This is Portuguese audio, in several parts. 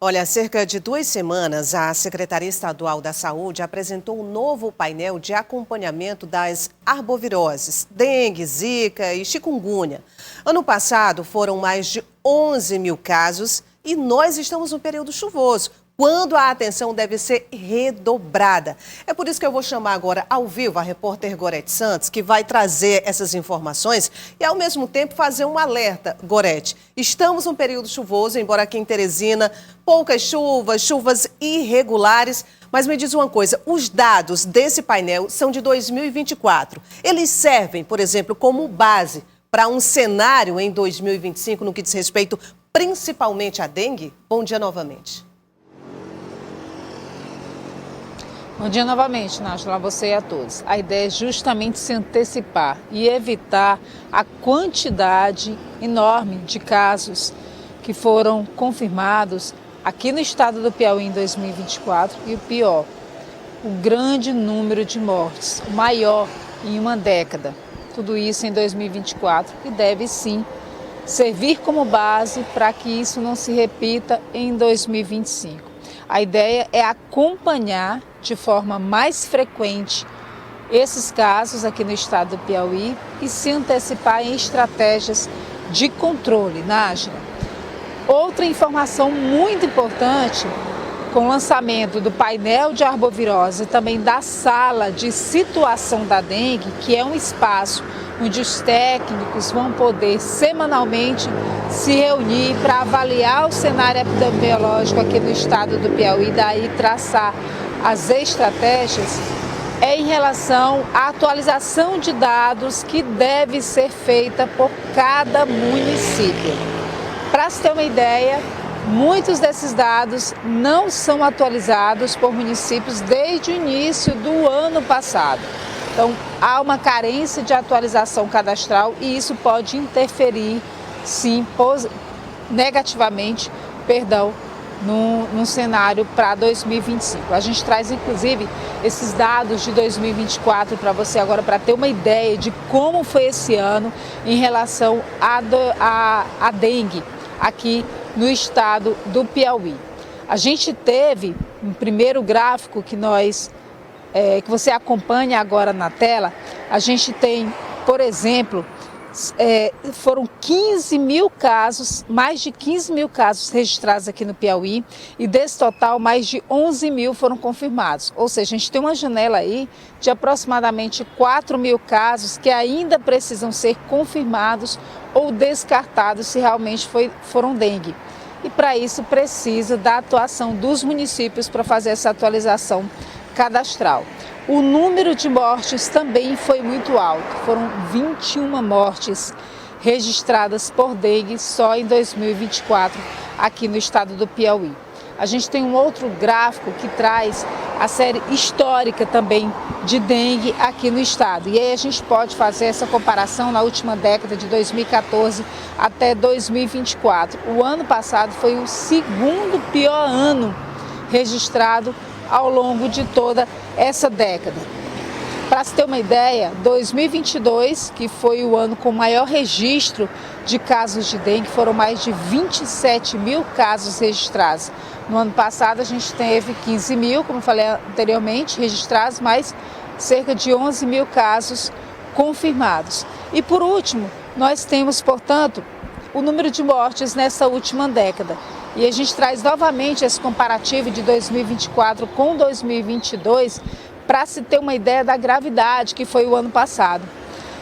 Olha, há cerca de 2 semanas, a Secretaria Estadual da Saúde apresentou um novo painel de acompanhamento das arboviroses, dengue, zika e chikungunya. Ano passado, foram mais de 11 mil casos e nós estamos no período chuvoso, quando a atenção deve ser redobrada. É por isso que eu vou chamar agora ao vivo a repórter Gorete Santos, que vai trazer essas informações e, ao mesmo tempo, fazer um alerta. Gorete, estamos num período chuvoso, embora aqui em Teresina, poucas chuvas irregulares. Mas me diz uma coisa, os dados desse painel são de 2024. Eles servem, por exemplo, como base para um cenário em 2025 no que diz respeito principalmente à dengue? Bom dia novamente. Bom dia novamente, Nájula, a você e a todos. A ideia é justamente se antecipar e evitar a quantidade enorme de casos que foram confirmados aqui no estado do Piauí em 2024 e o pior, o grande número de mortes, o maior em uma década. Tudo isso em 2024 e deve sim servir como base para que isso não se repita em 2025. A ideia é acompanhar de forma mais frequente esses casos aqui no estado do Piauí e se antecipar em estratégias de controle, Nájula. Outra informação muito importante, com o lançamento do painel de arbovirose e também da sala de situação da dengue, que é um espaço onde os técnicos vão poder semanalmente se reunir para avaliar o cenário epidemiológico aqui no estado do Piauí e daí traçar as estratégias, é em relação à atualização de dados que deve ser feita por cada município. Para se ter uma ideia, muitos desses dados não são atualizados por municípios desde o início do ano passado. Então, há uma carência de atualização cadastral e isso pode interferir, sim, negativamente, no cenário para 2025. A gente traz, inclusive, esses dados de 2024 para você agora, para ter uma ideia de como foi esse ano em relação à dengue aqui no estado do Piauí. A gente teve um primeiro gráfico que você acompanha agora na tela. A gente tem, por exemplo, foram 15 mil casos, mais de 15 mil casos registrados aqui no Piauí e desse total mais de 11 mil foram confirmados. Ou seja, a gente tem uma janela aí de aproximadamente 4 mil casos que ainda precisam ser confirmados ou descartados se realmente foram dengue. E para isso precisa da atuação dos municípios para fazer essa atualização cadastral. O número de mortes também foi muito alto, foram 21 mortes registradas por dengue só em 2024 aqui no estado do Piauí. A gente tem um outro gráfico que traz a série histórica também de dengue aqui no estado. E aí a gente pode fazer essa comparação na última década de 2014 até 2024. O ano passado foi o segundo pior ano registrado ao longo de toda essa década. Para se ter uma ideia, 2022, que foi o ano com maior registro de casos de dengue, foram mais de 27 mil casos registrados. No ano passado a gente teve 15 mil, como eu falei anteriormente, registrados, mas cerca de 11 mil casos confirmados. E por último, nós temos, portanto, o número de mortes nessa última década. E a gente traz novamente esse comparativo de 2024 com 2022 para se ter uma ideia da gravidade que foi o ano passado.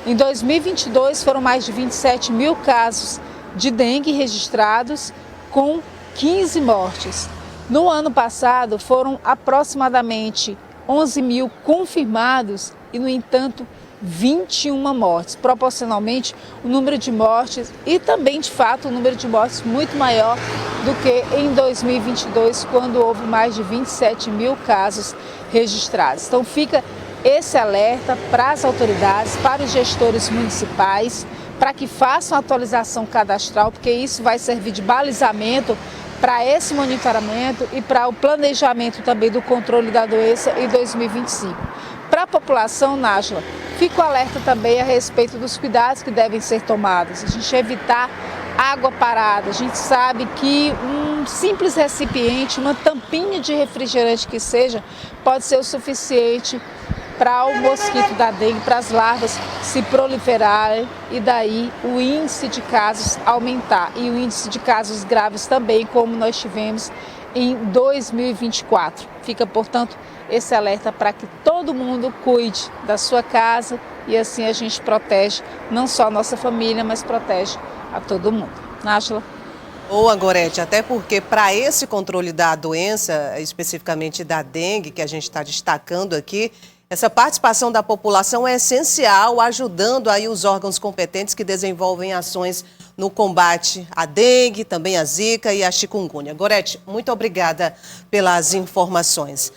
Em 2022 foram mais de 27 mil casos de dengue registrados com 15 mortes. No ano passado foram aproximadamente 11 mil confirmados e, no entanto, 21 mortes, proporcionalmente o número de mortes e também, de fato, o número de mortes muito maior do que em 2022, quando houve mais de 27 mil casos registrados. Então fica esse alerta para as autoridades, para os gestores municipais, para que façam a atualização cadastral, porque isso vai servir de balizamento para esse monitoramento e para o planejamento também do controle da doença em 2025. Para a população, Nájula, fica o alerta também a respeito dos cuidados que devem ser tomados. A gente evitar água parada. A gente sabe que um um simples recipiente, uma tampinha de refrigerante que seja, pode ser o suficiente para o mosquito da dengue, para as larvas se proliferarem e daí o índice de casos aumentar e o índice de casos graves também, como nós tivemos em 2024. Fica, portanto, esse alerta para que todo mundo cuide da sua casa e assim a gente protege não só a nossa família, mas protege a todo mundo. Nájila. Boa, Gorete, até porque para esse controle da doença, especificamente da dengue, que a gente está destacando aqui, essa participação da população é essencial, ajudando aí os órgãos competentes que desenvolvem ações no combate à dengue, também à zika e à chikungunya. Gorete, muito obrigada pelas informações.